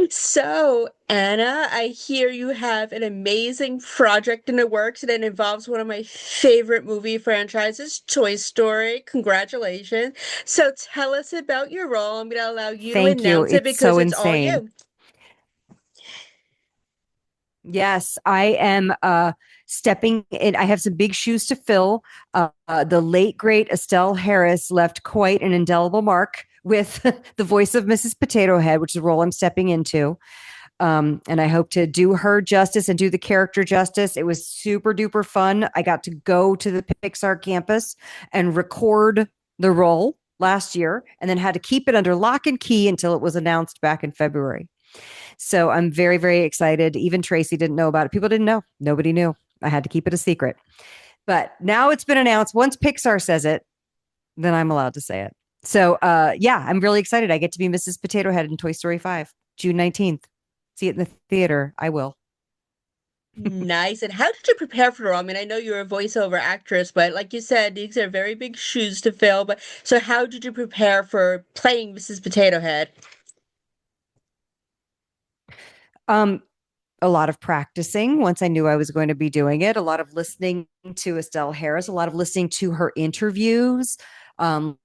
So, Anna, I hear you have an amazing project in the works and it involves one of my favorite movie franchises, Toy Story. Congratulations. So, tell us about your role. I'm going to allow you to Thank you. announce it It's because so it's all insane. you. Yes, I am stepping in. I have some big shoes to fill. The late, great Estelle Harris left quite an indelible mark with the voice of Mrs. Potato Head, which is the role I'm stepping into. And I hope to do her justice and do the character justice. It was super duper fun. I got to go to the Pixar campus and record the role last year and then had to keep it under lock and key until it was announced back in February. So I'm very, very excited. Even Tracy didn't know about it. People didn't know. Nobody knew. I had to keep it a secret. But now it's been announced. Once Pixar says it, then I'm allowed to say it. So yeah, I'm really excited. I get to be Mrs. Potato Head in Toy Story 5, June 19th. See it in the theater. I will. Nice. And how did you prepare for the role? I mean, I know you're a voiceover actress, but like you said, these are very big shoes to fill. But so, how did you prepare for playing Mrs. Potato Head? Um, a lot of practicing once I knew I was going to be doing it, a lot of listening to Estelle Harris, a lot of listening to her interviews,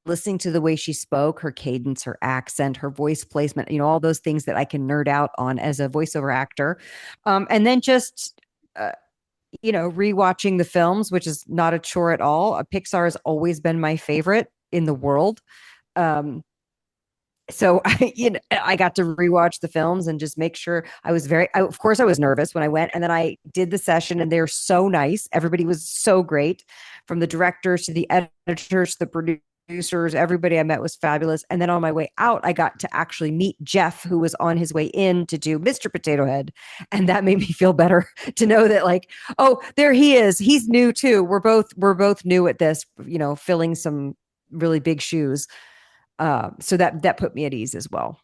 listening to the way she spoke, her cadence, her accent, her voice placement, all those things that I can nerd out on as a voiceover actor. And then just, rewatching the films, which is not a chore at all. Pixar has always been my favorite in the world. Um, so I got to rewatch the films and just make sure of course I was nervous when I went, and then I did the session and they're so nice. Everybody was so great, from the directors to the editors to the producers. Everybody I met was fabulous. And then on my way out, I got to actually meet Jeff, who was on his way in to do Mr. Potato Head. And that made me feel better to know that, like, oh, there he is. He's new too. We're both new at this, filling some really big shoes. So that put me at ease as well.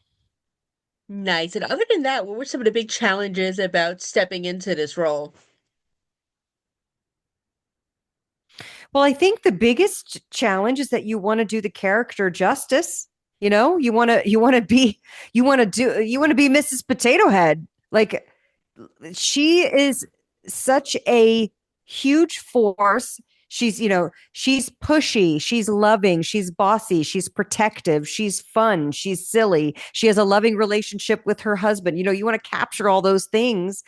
Nice. And other than that, what were some of the big challenges about stepping into this role? Well, I think the biggest challenge is that you want to do the character justice. You want to be Mrs. Potato Head. Like, she is such a huge force. She's pushy, she's loving, she's bossy, she's protective, she's fun, she's silly. She has a loving relationship with her husband. You want to capture all those things,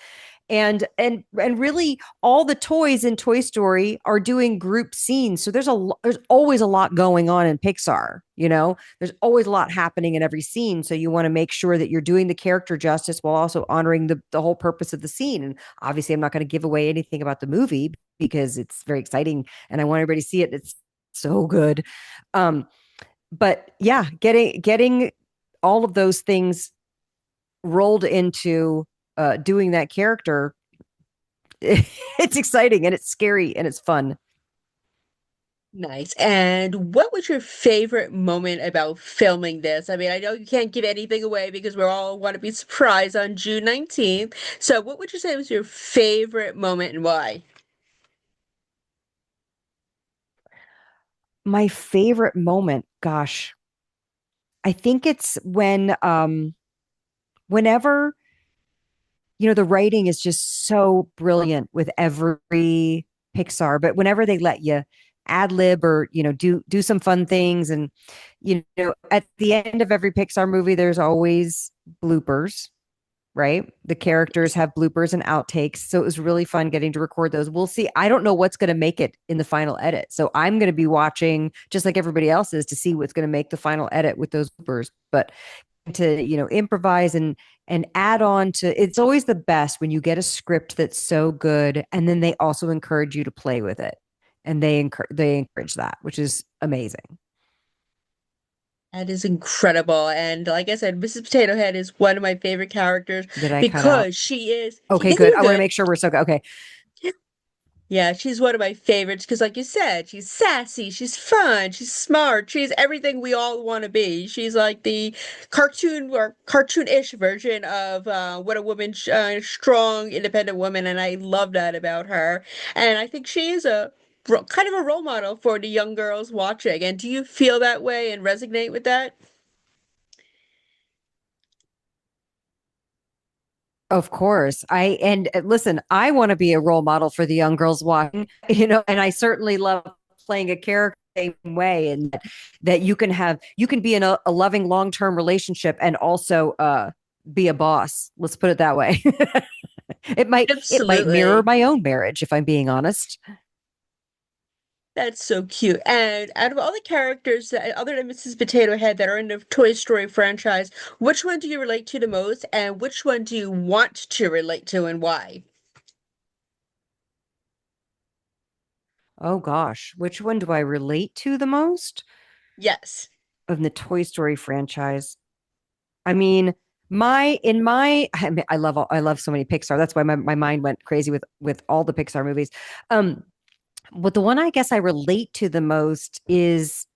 and really all the toys in Toy Story are doing group scenes. So there's always a lot going on in Pixar. There's always a lot happening in every scene. So you want to make sure that you're doing the character justice while also honoring the whole purpose of the scene. And obviously, I'm not going to give away anything about the movie because it's very exciting and I want everybody to see it. It's so good. Um, but yeah, getting all of those things rolled into doing that character, it's exciting and it's scary and it's fun. Nice. And what was your favorite moment about filming this? I mean, I know you can't give anything away because we all want to be surprised on June 19th. So, what would you say was your favorite moment and why? My favorite moment, gosh, I think it's whenever, the writing is just so brilliant with every Pixar, but whenever they let you ad lib or, do some fun things. And, at the end of every Pixar movie, there's always bloopers, right? The characters have bloopers and outtakes. So it was really fun getting to record those. We'll see. I don't know what's going to make it in the final edit. So I'm going to be watching just like everybody else is to see what's going to make the final edit with those bloopers. But to, improvise and add on to, it's always the best when you get a script that's so good and then they also encourage you to play with it. And they encourage that, which is amazing. That is incredible. And like I said, Mrs. Potato Head is one of my favorite characters Did I cut out? because she is, Okay, good. you're I want to good. make sure we're so good. Okay. Yeah, she's one of my favorites because, like you said, she's sassy, she's fun, she's smart, she's everything we all want to be. She's like the cartoon or cartoon-ish version of what a woman, strong, independent woman, and I love that about her. And I think she is a kind of a role model for the young girls watching. And do you feel that way and resonate with that? Of course. Listen, I want to be a role model for the young girls watching, and I certainly love playing a character the same way, and that you can be in a loving long-term relationship and also be a boss. Let's put it that way. It might mirror Absolutely. my own marriage, if I'm being honest. That's so cute. And out of all the characters that, other than Mrs. Potato Head, that are in the Toy Story franchise, which one do you relate to the most, and which one do you want to relate to, and why? Oh gosh, which one do I relate to the most Yes. of the Toy Story franchise? I mean, I love so many Pixar. That's why my mind went crazy with all the Pixar movies. Um, but the one I guess I relate to the most is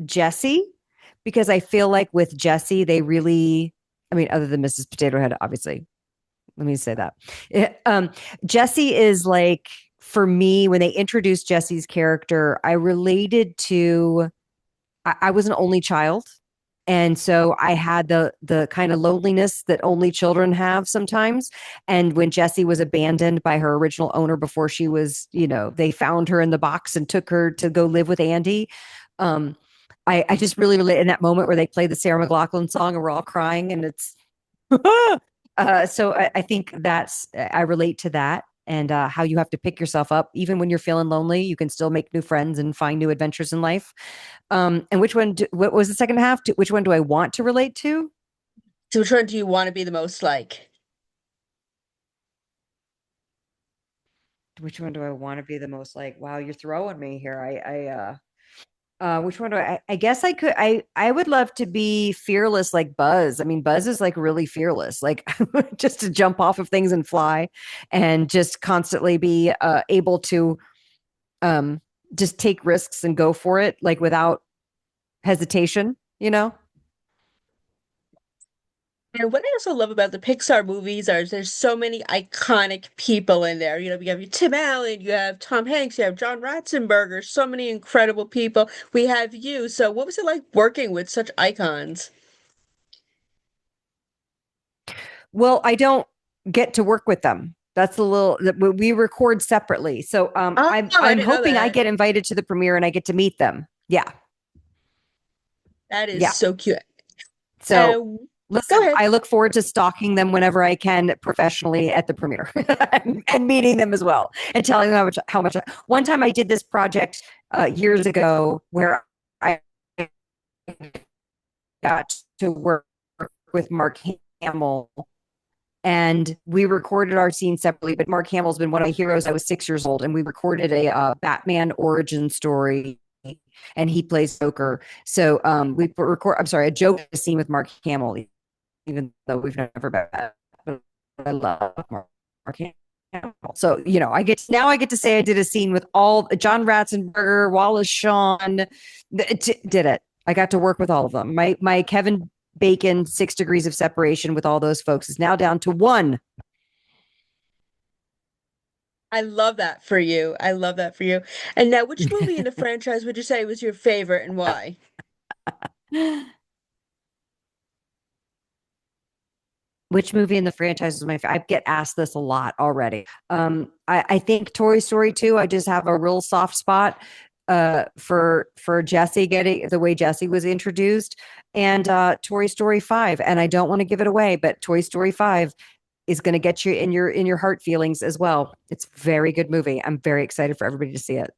Jessie, because I feel like with Jessie, they really, I mean, other than Mrs. Potato Head, obviously. Let me say that. Jessie is like, for me, when they introduced Jessie's character, I related to I was an only child. And so I had the kind of loneliness that only children have sometimes. And when Jessie was abandoned by her original owner before she was, they found her in the box and took her to go live with Andy. Um, I just really relate in that moment where they play the Sarah McLachlan song and we're all crying and it's so I think I relate to that and how you have to pick yourself up even when you're feeling lonely. You can still make new friends and find new adventures in life. And what was the second half? Which one do I want to relate to? So which one do you want to be the most like? Which one do I want to be the most like? Wow, you're throwing me here. Which one do I guess I would love to be fearless like Buzz. I mean, Buzz is like really fearless, like just to jump off of things and fly and just constantly be able to um just take risks and go for it like without hesitation. And what I also love about the Pixar movies are there's so many iconic people in there. You have your Tim Allen, you have Tom Hanks, you have John Ratzenberger, so many incredible people. We have you. So what was it like working with such icons? Well, I don't get to work with them. That's a little that we record separately. So Oh, I I'm didn't know hoping I that. get invited to the premiere and I get to meet them. Yeah. That is Yeah. so cute. So Go listen, ahead. I look forward to stalking them whenever I can professionally at the premiere and meeting them as well and telling them how much one time I did this project years ago where I got to work with Mark Hamill and we recorded our scene separately. But Mark Hamill's been one of my heroes. I was 6 years old, and we recorded a Batman origin story, and he plays Joker. So we record. I'm sorry, a Joker scene with Mark Hamill, even though we've never met. But I love Mark Hamill. So I get to say I did a scene with all John Ratzenberger, Wallace Shawn, did it. I got to work with all of them. My Kevin Bacon 6 degrees of separation with all those folks is now down to one. I love that for you. I love that for you. And now, which movie in the franchise would you say was your favorite and why? Which movie in the franchise is my favorite? I get asked this a lot already. I think Toy Story 2, I just have a real soft spot for Jesse getting the way Jesse was introduced and Toy Story 5. And I don't want to give it away, but Toy Story 5 is going to get you in your heart feelings as well. It's a very good movie. I'm very excited for everybody to see it.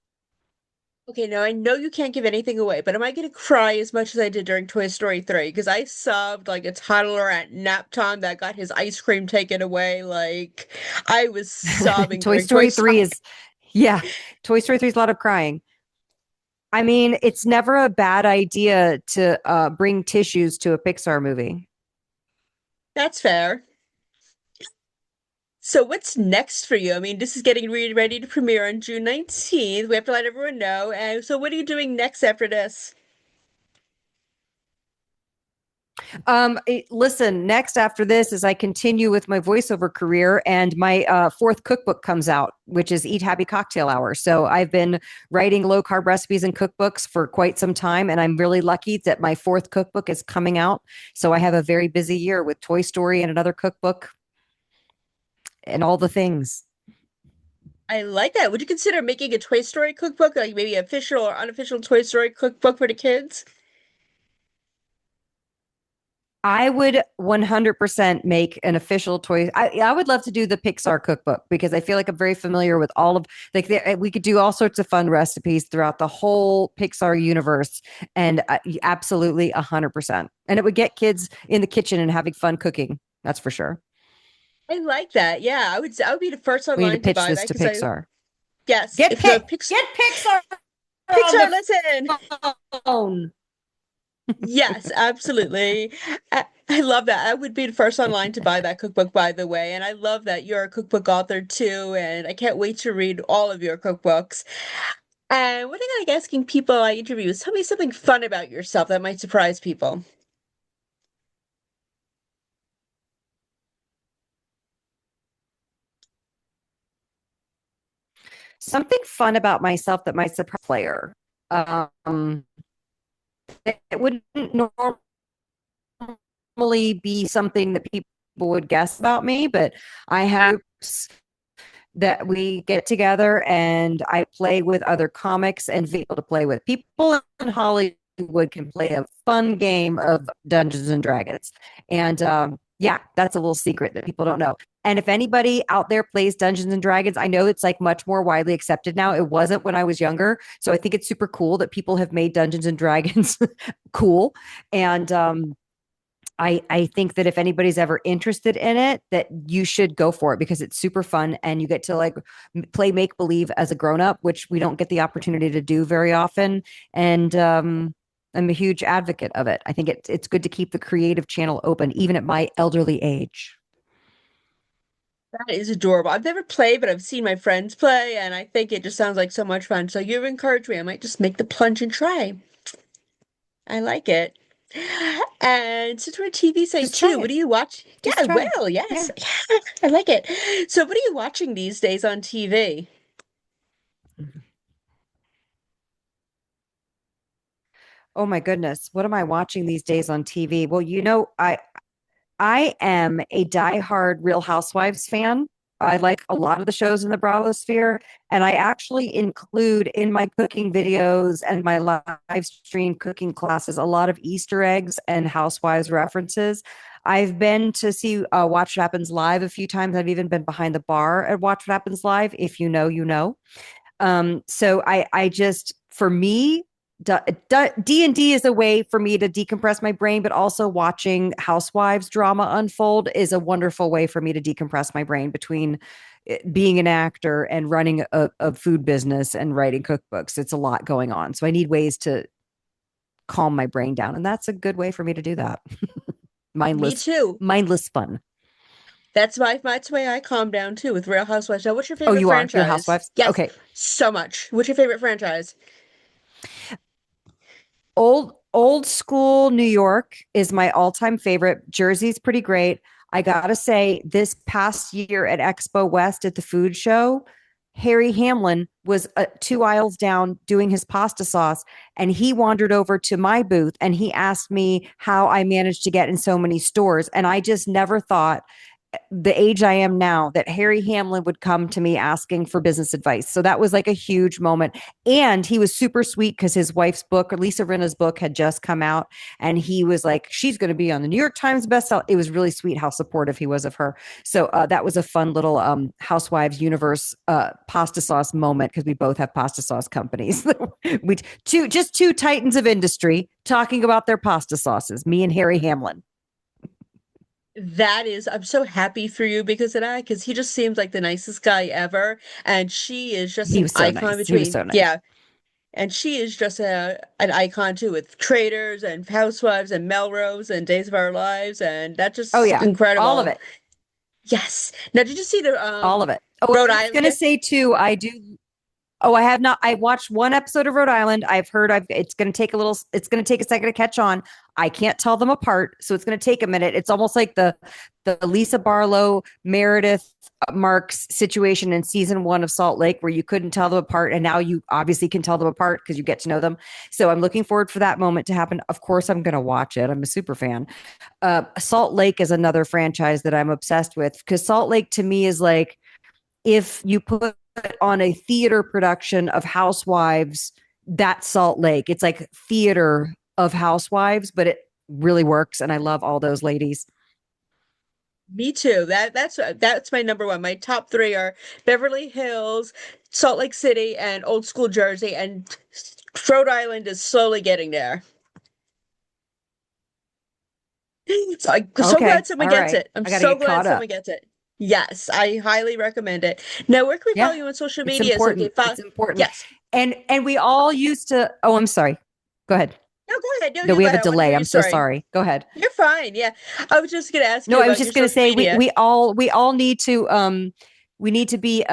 Okay, now I know you can't give anything away, but am I going to cry as much as I did during Toy Story 3? Because I sobbed like a toddler at nap time that got his ice cream taken away. Like, I was sobbing Toy during Toy Story Story. 3 is, yeah, Toy Story 3 is a lot of crying. I mean, it's never a bad idea to bring tissues to a Pixar movie. That's fair. So what's next for you? I mean, this is getting really ready to premiere on June 19th. We have to let everyone know. And so what are you doing next after this? Listen, next after this is I continue with my voiceover career, and my fourth cookbook comes out, which is Eat Happy Cocktail Hour. So I've been writing low carb recipes and cookbooks for quite some time, and I'm really lucky that my fourth cookbook is coming out. So I have a very busy year with Toy Story and another cookbook. and all the things. I like that. Would you consider making a Toy Story cookbook, like maybe official or unofficial Toy Story cookbook for the kids? I would 100% make an official toy. I would love to do the Pixar cookbook because I feel like I'm very familiar with all of like we could do all sorts of fun recipes throughout the whole Pixar universe, and absolutely 100%. And it would get kids in the kitchen and having fun cooking. That's for sure. I like that. Yeah, I would be the first We need to online to pitch buy this that to because I Pixar. yes, if the Get Pixar on Pixar the listen. phone. Yes, absolutely. I love that. I would be the first online to buy that cookbook, by the way. And I love that you're a cookbook author too. And I can't wait to read all of your cookbooks. And one thing I like asking people I interview is tell me something fun about yourself that might surprise people. Something fun about myself that might surprise a player. Um, it wouldn't normally be something that people would guess about me, but I have that we get together and I play with other comics and be able to play with people in Hollywood can play a fun game of Dungeons and Dragons. And yeah, that's a little secret that people don't know. And if anybody out there plays Dungeons and Dragons, I know it's like much more widely accepted now. It wasn't when I was younger. So I think it's super cool that people have made Dungeons and Dragons cool. And I think that if anybody's ever interested in it, that you should go for it because it's super fun and you get to like play make believe as a grown up, which we don't get the opportunity to do very often. And I'm a huge advocate of it. I think it's good to keep the creative channel open, even at my elderly age. That is adorable. I've never played, but I've seen my friends play, and I think it just sounds like so much fun. So you've encouraged me. I might just make the plunge and try. I like it. And since we're a TV site Just try too, what it. do you watch? Yeah, Just I try it. will. Yeah. Yes. I like it. So what are you watching these days on TV? Oh my goodness. What am I watching these days on TV? Well, I am a diehard Real Housewives fan. I like a lot of the shows in the Bravo sphere, and I actually include in my cooking videos and my live stream cooking classes a lot of Easter eggs and Housewives references. I've been to see Watch What Happens Live a few times. I've even been behind the bar at Watch What Happens Live. If you know, you know. So I just for me, D&D is a way for me to decompress my brain, but also watching Housewives drama unfold is a wonderful way for me to decompress my brain between being an actor and running a food business and writing cookbooks. It's a lot going on. So I need ways to calm my brain down. And that's a good way for me to do that. Me mindless, too. mindless fun. That's the way I calm down too with Real Housewives. Now, what's your Oh, favorite you are? You're franchise? housewives? Yes, Okay. so much. What's your favorite franchise? Old school New York is my all-time favorite. Jersey's pretty great. I gotta say, this past year at Expo West at the food show, Harry Hamlin was 2 aisles down doing his pasta sauce, and he wandered over to my booth and he asked me how I managed to get in so many stores. And I just never thought the age I am now that Harry Hamlin would come to me asking for business advice. So that was like a huge moment. And he was super sweet because his wife's book, or Lisa Rinna's book, had just come out. And he was like, she's going to be on the New York Times bestseller. It was really sweet how supportive he was of her. So that was a fun little Housewives universe pasta sauce moment because we both have pasta sauce companies. we two titans of industry talking about their pasta sauces, me and Harry Hamlin. That is, I'm so happy for you because of that, because he just seems like the nicest guy ever. And she is just He an was so icon nice. He was between, so nice. yeah. And she is just an icon too with Traders and Housewives and Melrose and Days of Our Lives. And that's Oh just yeah, all of incredible. it. Yes. Now, did you see the All of it. Oh, Rhode I was going to Island? say too, I do. Oh, I have not. I watched one episode of Rhode Island. I've heard it's going to take a little, it's going to take a second to catch on. I can't tell them apart. So it's going to take a minute. It's almost like the Lisa Barlow, Meredith Marks situation in season 1 of Salt Lake, where you couldn't tell them apart. And now you obviously can tell them apart because you get to know them. So I'm looking forward for that moment to happen. Of course, I'm going to watch it. I'm a super fan. Salt Lake is another franchise that I'm obsessed with because Salt Lake to me is like, if you put on a theater production of Housewives, that's Salt Lake. It's like theater of Housewives, but it really works. And I love all those ladies. Me too. That's my number one. My top three are Beverly Hills, Salt Lake City, and Old School Jersey. And Rhode Island is slowly getting there. So I'm so Okay. glad someone All gets right. it. I'm I got to so get glad caught someone up. gets it. Yes, I highly recommend it. Now, where can we follow Yeah. you on social It's media so we can important. follow? It's important. Yes. And we all used to, oh, I'm sorry. Go ahead. No, go ahead. No, No, you we go have a ahead. I want to hear delay. your I'm so story. sorry. Go ahead. You're fine. Yeah. I was just going to ask No, you I was about your just going to social say media. we all need to be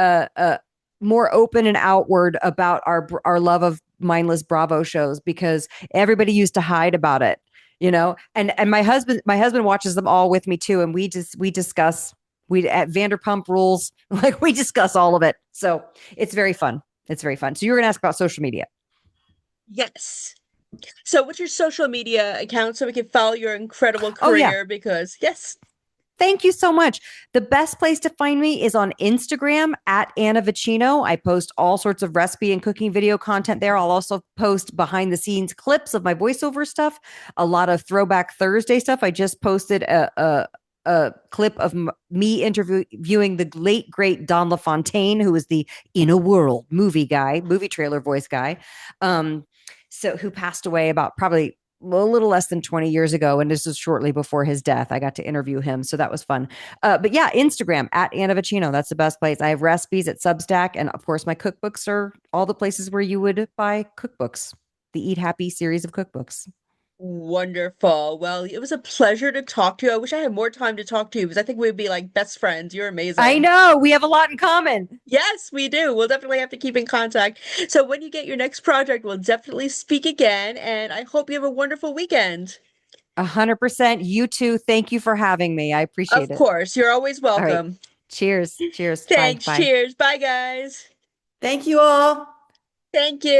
more open and outward about our love of mindless Bravo shows because everybody used to hide about it, you know. And my husband watches them all with me too, and we discuss we at Vanderpump Rules like we discuss all of it. So it's very fun. It's very fun. So you were going to ask about social media. Yes. So, what's your social media account so we can follow your incredible Oh yeah. career? Because, yes, Thank you so much. The best place to find me is on Instagram at Anna Vocino. I post all sorts of recipe and cooking video content there. I'll also post behind the scenes clips of my voiceover stuff, a lot of Throwback Thursday stuff. I just posted a clip of me interviewing the late great Don LaFontaine, who was the In a World movie trailer voice guy. So who passed away about probably a little less than 20 years ago. And this was shortly before his death. I got to interview him. So that was fun. But yeah, Instagram at Anna Vocino. That's the best place. I have recipes at Substack. And of course, my cookbooks are all the places where you would buy cookbooks, the Eat Happy series of cookbooks. wonderful. Well, it was a pleasure to talk to you. I wish I had more time to talk to you because I think we'd be like best friends. You're I amazing. know we have a lot in common. Yes, we do. We'll definitely have to keep in contact. So, when you get your next project, we'll definitely speak again. And I hope you have a wonderful weekend. 100%. You too. Thank you for having me. I appreciate Of it. course, you're always All right. welcome. Cheers. Cheers. Bye. Thanks. Bye. Cheers. Bye, guys. Thank you all. Thank you.